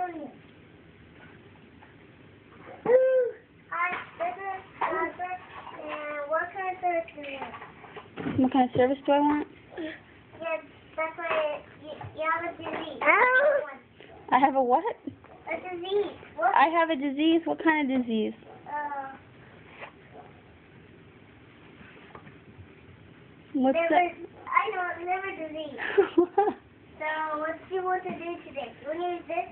pneumonia. Hi, this is Margaret, and what kind of service do you want? What kind of service do I want? Yeah, that's why you have a disease. I have a what? A disease. What? I have a disease? What kind of disease? What's liver, that? I know, liver disease. So, what do you want to do today? You want to use this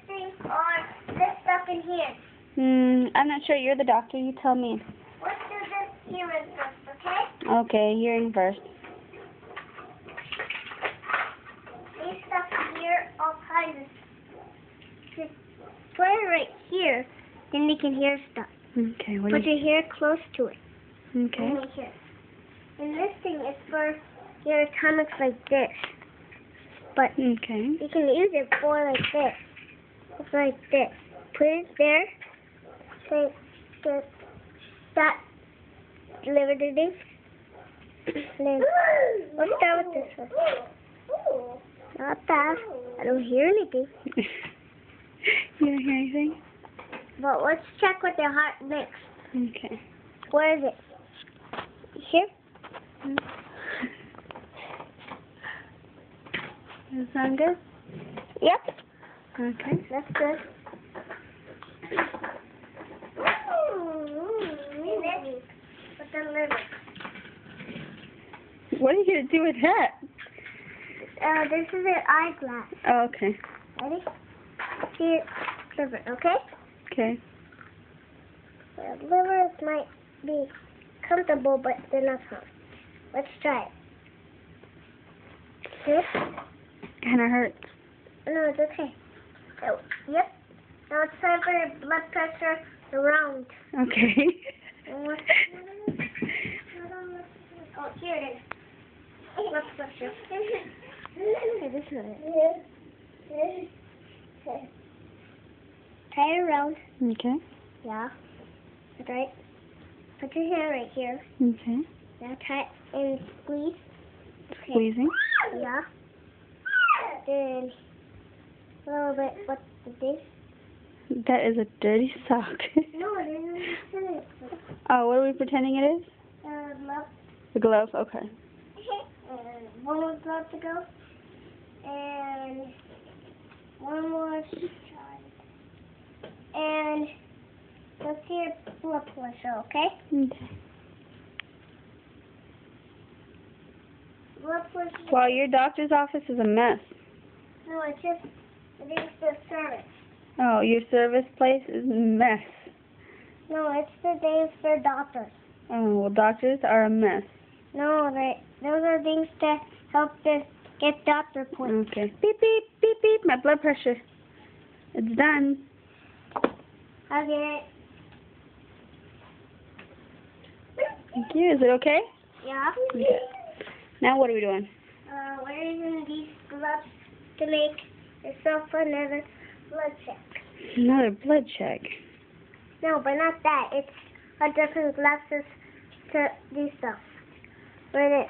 thing, or this stuff in here? I'm not sure. You're the doctor. You tell me. Let's do this hearing first, okay? Okay, hearing first. These stuff here, all kinds of. Just put it right here, then they can hear stuff. Okay, what Put do you... your hair close to it. Okay. Right here. And this thing is for your atomics like this. But Okay. you can use it for like this. It's like this. Put it there. So that liver disease. Then let's start with this one. Not that. I don't hear anything. You don't hear anything? But let's check with the heart next. Okay. Where is it? Here? Does that sound good? Yep. Okay. That's good. With the liver. What are you going to do with that? This is an eyeglass. Oh, okay. Ready? See it, liver, okay? Okay. The livers might be comfortable, but they're not hard. Let's try it. See? Kind of hurts. No, it's okay. Oh, yep. Now it's time for your blood pressure around. Okay. Oh, here it is. Blood pressure. Okay, this is it. Tie it around. Okay. Yeah. That's right. Put your hand right here. Okay. Now tie it and squeeze. Okay. Squeezing. Yeah. Then a little bit. What is this? That is a dirty sock. No, it isn't. Oh, what are we pretending it is? Glove. The glove. Okay. And one more glove to go. And one more shot. And let's see your blood pressure, okay? Okay. Blood pressure. Well, your doctor's office is a mess. No, it's the service. Oh, your service place is a mess. No, it's the things for doctors. Oh, well, doctors are a mess. No, those are things to help to get doctor points. Okay. Beep, beep, beep, beep. My blood pressure. It's done. I'll get it. Thank you. Is it okay? Yeah. Okay. Now what are we doing? We're using these gloves to make yourself another blood check. Another blood check. No, but not that. It's a different glasses to do stuff. With it.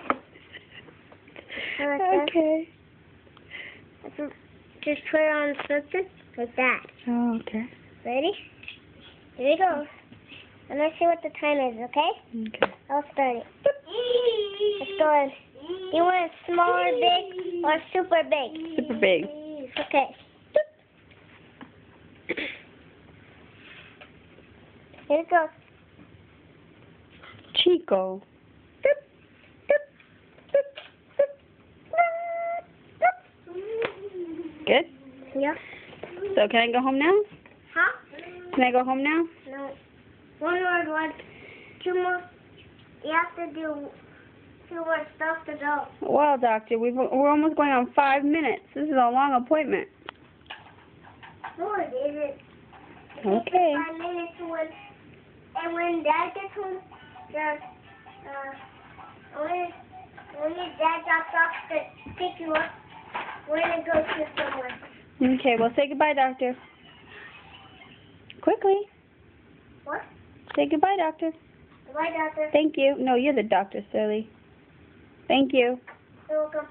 Okay. Just put it on something like that. Oh, okay. Ready? Here we go. And let's see what the time is, okay? Okay. I'll start it. Let's go in. You want it small or big or super big? Super big. Okay. Here it goes. Chico. Good? Yep. So can I go home now? Huh? Can I go home now? No. One more blood. Two more. You have to do two more stuff to go. Well, doctor, we're almost going on 5 minutes. This is a long appointment. No, it isn't. Okay. 5 minutes when Dad gets home, when your dad drops off to pick you up, we're gonna go to somewhere. Okay, well, say goodbye, doctor. Quickly. What? Say goodbye, doctor. Goodbye, doctor. Thank you. No, you're the doctor, silly. Thank you. You're welcome.